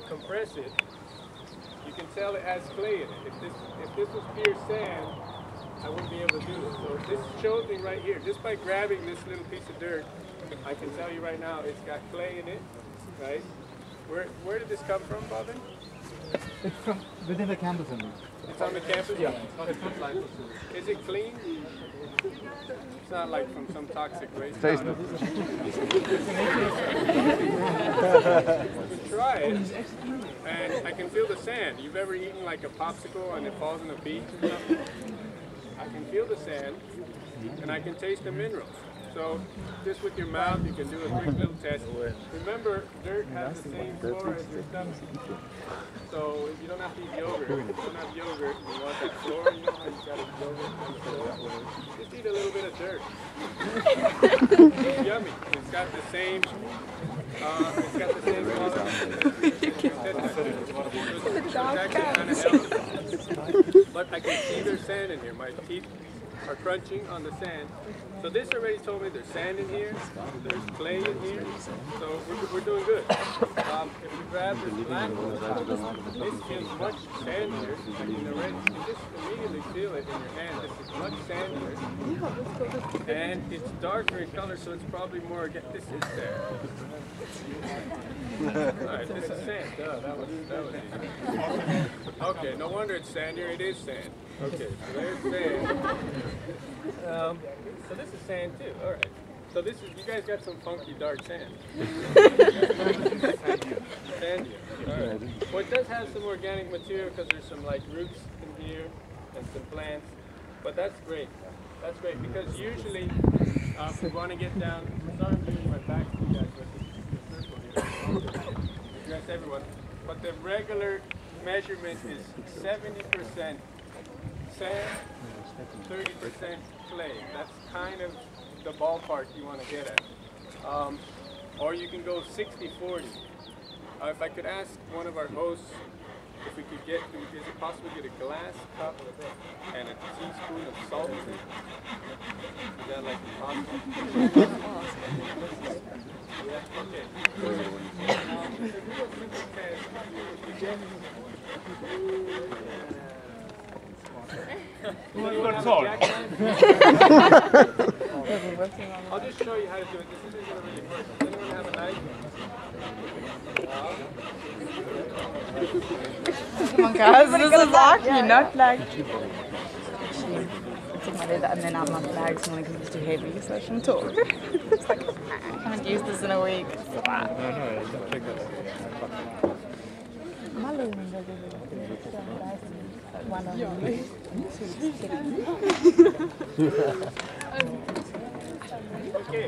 compress it, you can tell it has clay in it. If this was pure sand, I wouldn't be able to do this. So this shows me right here, just by grabbing this little piece of dirt, I can tell you right now it's got clay in it, right? Where did this come from, Bobbin? It's from within the campus only. It's on the campus? Yeah. Is it clean? It's not like from some toxic waste. Taste No, try it, and I can feel the sand. You've ever eaten like a popsicle and it falls on the beach or something? I can feel the sand, and I can taste the minerals. So just with your mouth, you can do a quick little test. Remember, dirt has the same flora as your stomach. So you don't have to eat yogurt. If you don't have yogurt, you want that flora, you know how you got a yogurt on the floor? Just eat a little bit of dirt. It's yummy. It's got the same It's actually kind of healthy. But I can see there's sand in here. My teeth are crunching on the sand. So this already told me there's sand in here, there's clay in here, so we're doing good. If you grab this black one, this feels much sandier. I mean, already, you just immediately feel it in your hand. This is much sandier. And it's darker in color, so it's probably more, this is sand. Alright, this is sand. Duh, that was easy. Okay, no wonder it's sandier. It is sand. Okay, so there's sand. So this is sand too. All right. So this is, you guys got some funky dark sand. Sandy. All right. Well, it does have some organic material because there's some like roots in here and some plants. But that's great. That's great because usually if we want to get down, sorry I'm doing my back to you guys, but this circle here. Address everyone. But the regular measurement is 70% sand, 30% clay. That's kind of the ballpark you want to get at. Or you can go 60-40. If I could ask one of our hosts if we could get, is it possible to get a glass cup and a teaspoon of salt in it? Is that like possible? Yeah, I'll just show you how to do it. This isn't going to really work. Does anyone have a knife? Come on guys, this is lucky, not like... Take my dad and then have my bags when it's too heavy, so I shouldn't talk. It's like, I haven't used this in a week. Okay.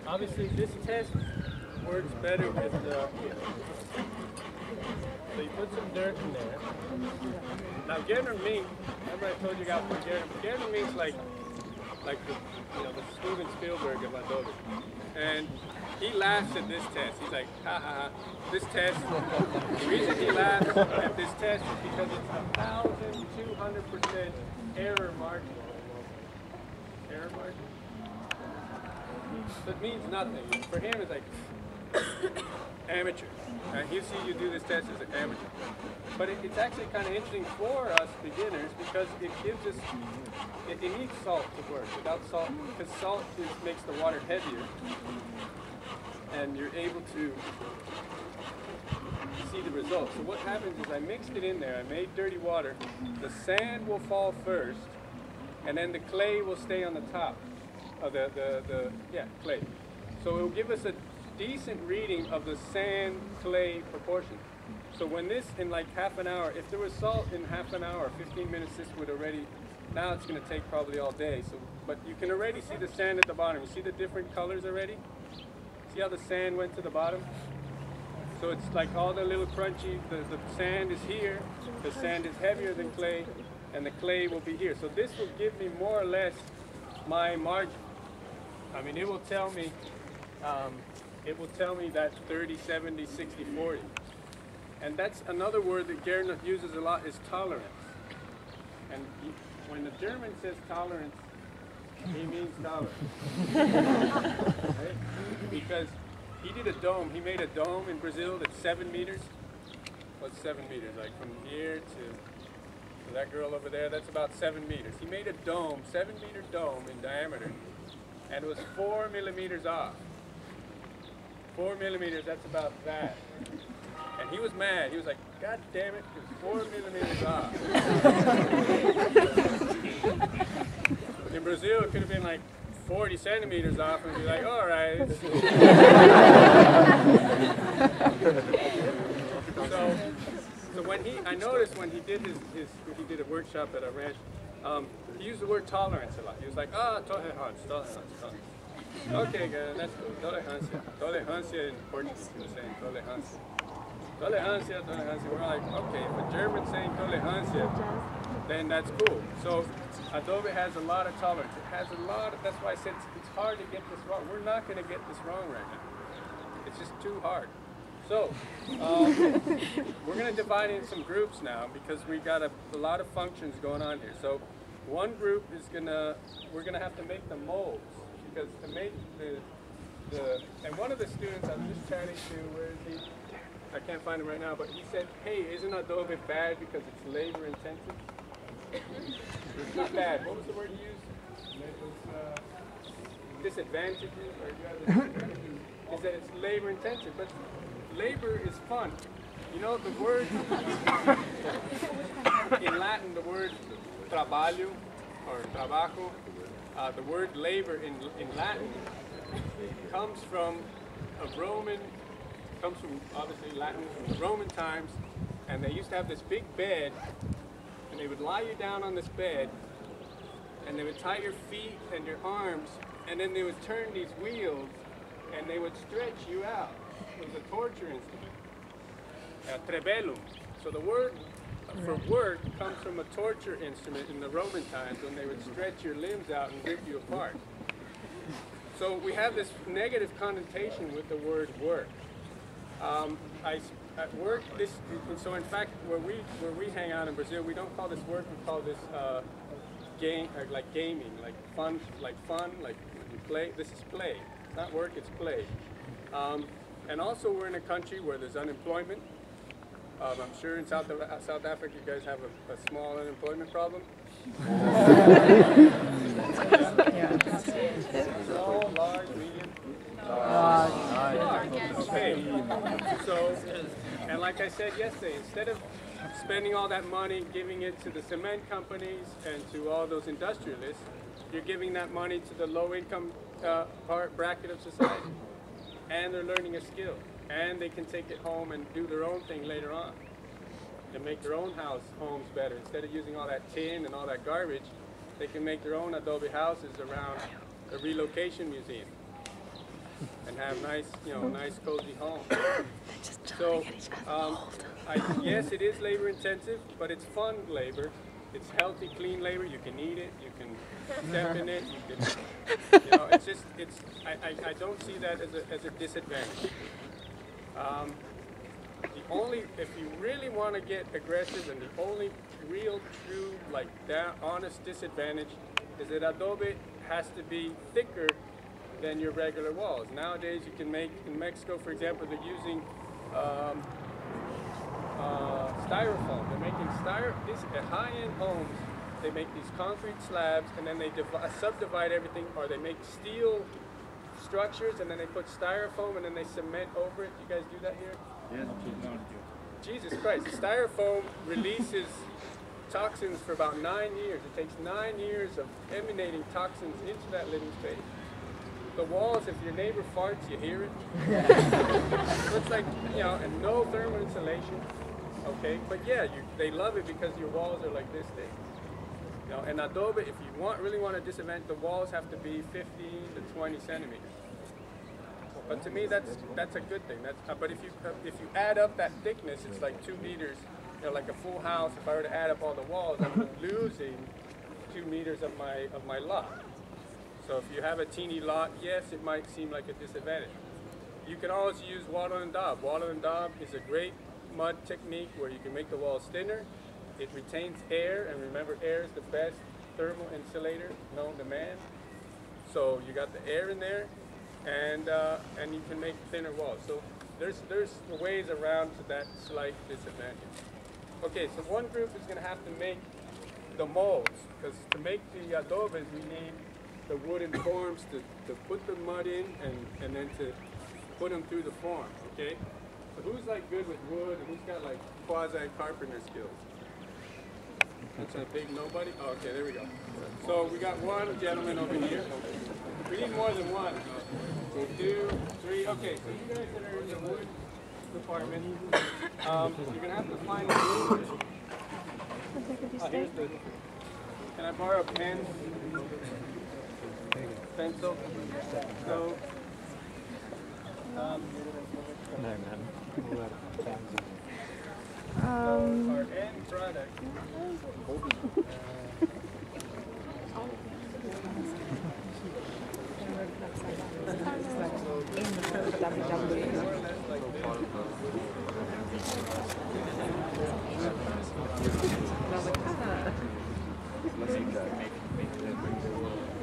Obviously, this test works better with so you put some dirt in there. Now, Gerner mink, remember I told you about Gerner mink's like the Steven Spielberg of adobe. And he laughs at this test. He's like, ha ha ha. This test, the reason he laughs at this test is because it's 1,200% error margin. Error margin? So it means nothing. For him, it's like amateur. He'll see you do this test as an amateur. But it's actually kind of interesting for us beginners because it gives us, it needs salt to work. Without salt, because salt makes the water heavier, and you're able to see the results. So what happens is I mixed it in there, I made dirty water, the sand will fall first, and then the clay will stay on the top of clay. So it will give us a decent reading of the sand-clay proportion. So when this, in like half an hour, if there was salt in half an hour, 15 minutes, this would already, now it's going to take probably all day. So, but you can already see the sand at the bottom. You see the different colors already? See how the sand went to the bottom? So it's like all the little crunchy, the sand is here, the sand is heavier than clay, and the clay will be here. So this will give me more or less my margin. I mean, it will tell me that 30, 70, 60, 40. And that's another word that Gernot uses a lot is tolerance. And when the German says tolerance, he means tolerance. Right? Because he did a dome. He made a dome in Brazil that's 7 meters. What's 7 meters? Like from here to that girl over there, that's about 7 meters. He made a dome, 7-meter dome in diameter, and it was 4 millimeters off. 4 millimeters, that's about that. And he was mad. He was like, God damn it, it's 4 millimeters off. In Brazil, it could have been like 40 centimeters off and be like, all right. So when I noticed when he did he did a workshop at a ranch, he used the word tolerance a lot. He was like, tolerance. Okay, good, that's cool. Tolerancia. Tolerancia in Portuguese, he was saying tolerancia. Tolerancia. We're like, okay, if a German's saying tolerancia, then that's cool. So Adobe has a lot of tolerance. It has a lot of, that's why I said it's hard to get this wrong. We're not going to get this wrong right now. It's just too hard. So we're going to divide in some groups now because we got a lot of functions going on here. So one group is we're going to have to make the molds because to make and one of the students I was just chatting to, where is he? I can't find him right now, but he said, hey, isn't Adobe bad because it's labor intensive? It's not bad. What was the word you used? It was disadvantages, or is that it's labor intensive, but labor is fun. You know, the word in Latin, the word trabalho or trabajo, the word labor in Latin comes from obviously Latin, from the Roman times, and they used to have this big bed, and they would lie you down on this bed, and they would tie your feet and your arms, and then they would turn these wheels, and they would stretch you out. It was a torture instrument, trebellum. So the word for work comes from a torture instrument in the Roman times when they would stretch your limbs out and rip you apart. So we have this negative connotation with the word work. At work, so in fact, where we hang out in Brazil, we don't call this work, we call this game, like gaming, like fun, like you play. This is play. It's not work, it's play. And also we're in a country where there's unemployment. I'm sure in South Africa you guys have a small unemployment problem. Small, large, medium? Large. Okay. So, and like I said yesterday, instead of spending all that money, giving it to the cement companies and to all those industrialists, you're giving that money to the low-income bracket of society. And they're learning a skill. And they can take it home and do their own thing later on. And make their own homes better. Instead of using all that tin and all that garbage, they can make their own adobe houses around a relocation museum. And have nice, nice cozy homes. So, yes, it is labor intensive, but it's fun labor. It's healthy, clean labor. You can eat it. You can step in it. You can, it's just, I don't see that as a disadvantage. If you really want to get aggressive, and the only real, true, honest disadvantage is that Adobe has to be thicker than your regular walls. Nowadays, you can make, in Mexico, for example, they're using styrofoam. They're making at high-end homes, they make these concrete slabs, and then they subdivide everything, or they make steel structures, and then they put styrofoam, and then they cement over it. You guys do that here? Yes. Jesus Christ, styrofoam releases toxins for about 9 years. It takes 9 years of emanating toxins into that living space. The walls, if your neighbor farts, you hear it. So it's like, and no thermal insulation, okay? But yeah, they love it because your walls are like this thick. And Adobe, if you really want to disadvantage, the walls have to be 15 to 20 centimeters. But to me, that's a good thing. But if you add up that thickness, it's like 2 meters. Like a full house. If I were to add up all the walls, I'm losing 2 meters of my lot. So if you have a teeny lot, yes, it might seem like a disadvantage. You can always use wattle and daub. Wattle and daub is a great mud technique where you can make the walls thinner. It retains air, and remember, air is the best thermal insulator known to man. So you got the air in there, and you can make thinner walls. So there's ways around to that slight disadvantage. Okay, so one group is going to have to make the molds, because to make the adobes we need the wooden forms to put the mud in and then to put them through the form. Okay, so who's like good with wood and who's got like quasi carpenter skills? That's a big nobody? Oh, okay, there we go. So we got one gentleman over here. We need more than one. 2, 3, okay, so you guys that are in the wood department, you're gonna have to find a wood. Here's the, can I borrow a pen? Pencil? So, No, man. our end product.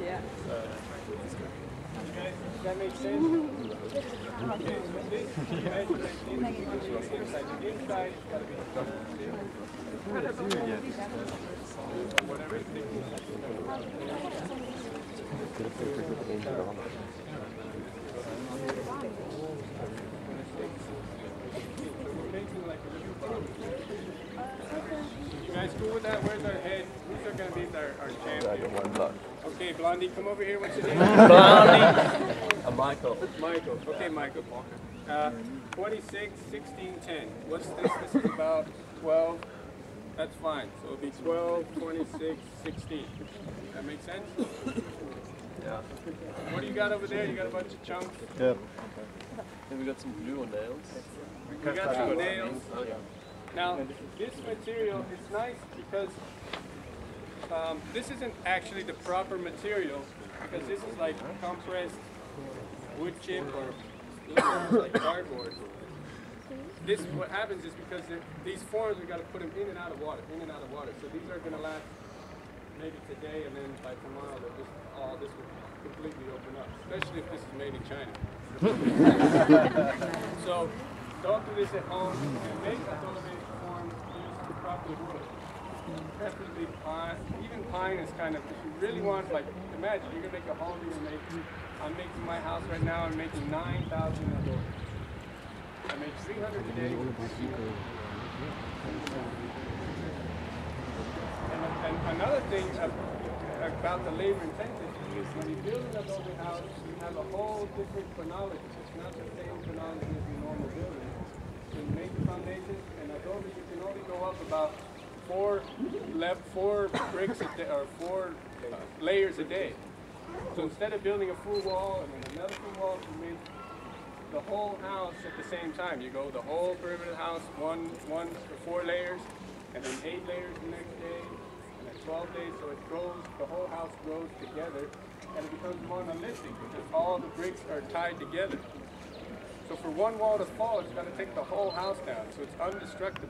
Yeah. Does that make sense? Okay, so this measurement inside it's got to be whatever it You guys cool with that? Where's our head? Who's going to be our champion? Okay, Blondie, come over here. What's your name? Blondie. Michael. Michael. Okay, Michael. 26, 16, 10. What's this? This is about 12. That's fine. So it'll be 12, 26, 16. That make sense? Yeah. What do you got over there? You got a bunch of chunks? Yep. And we got some glue on nails. We got some nails. Now, this material is nice because this isn't actually the proper material, because this is like compressed wood chip or almost like cardboard. This, what happens is because these forms, we got to put them in and out of water, in and out of water. So these are going to last maybe today, and then by tomorrow, all this will completely open up, especially if this is made in China. So don't do this at home. And make adobe form use proper wood. Preferably pine. Even pine is kind of, if you really want, like, imagine you're going to make a home, I'm making my house right now, I'm making 9,000 adobe. I make 300 a day. And another thing about the labor intensive is when you build an adobe house, you have a whole different chronology. It's not the same chronology as your normal building. So you make the foundation, and adobe you can only go up about four bricks a day, or 4 layers a day. So instead of building a full wall and then another full wall, you make the whole house at the same time. You go the whole perimeter of the house, 4 layers, and then 8 layers the next day, and then 12 days. So it grows, the whole house grows together, and it becomes monolithic because all the bricks are tied together. So for one wall to fall, it's got to take the whole house down. So it's indestructible.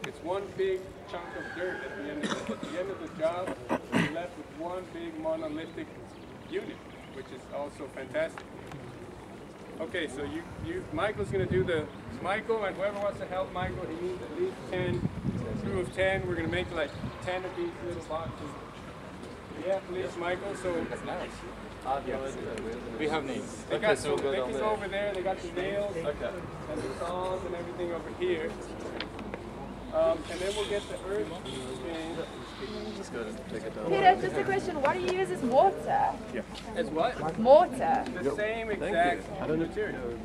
It's one big chunk of dirt at the end of it. At the end of the job, you're left with one big monolithic unit, which is also fantastic. Okay, so Michael's going to do Michael, and whoever wants to help Michael, he needs at least 10, a crew of 10. We're going to make like 10 of these little boxes. Yeah, please, Michael. So We have names. they got so they can go over there. They got the nails and the saws and everything over here. And then we'll get the earth. Just go and take it down. Peter, just a question. What do you use as mortar? As what? Mortar. The same exact material.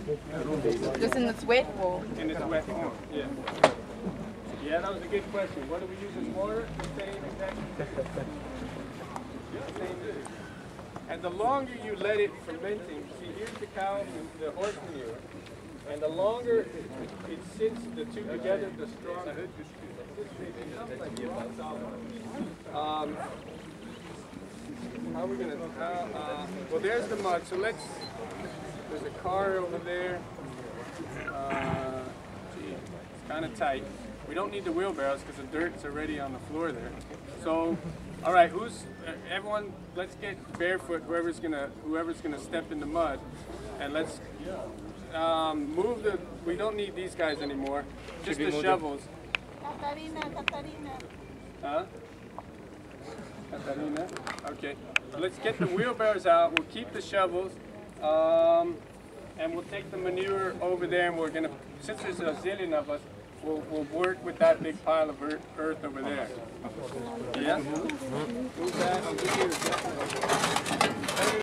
Just in its wet form. In its wet form. Yeah. Yeah, that was a good question. What do we use as mortar? The same exact. Yeah, same thing. And the longer you let it fermenting, see, here's the cow and the horse manure. And the longer it sits, the two together, the stronger. How are we going to, well, there's the mud. So there's a car over there. Gee, it's kind of tight. We don't need the wheelbarrows because the dirt's already on the floor there. So All right, everyone? Let's get barefoot. Whoever's gonna step in the mud, and let's move the. We don't need these guys anymore. Just the shovels. Katarina. Huh? Katarina. Okay. Let's get the wheelbarrows out. We'll keep the shovels, and we'll take the manure over there. And we're gonna, since there's a zillion of us, we'll work with that big pile of earth over there. Yeah. Move that. I'll give you the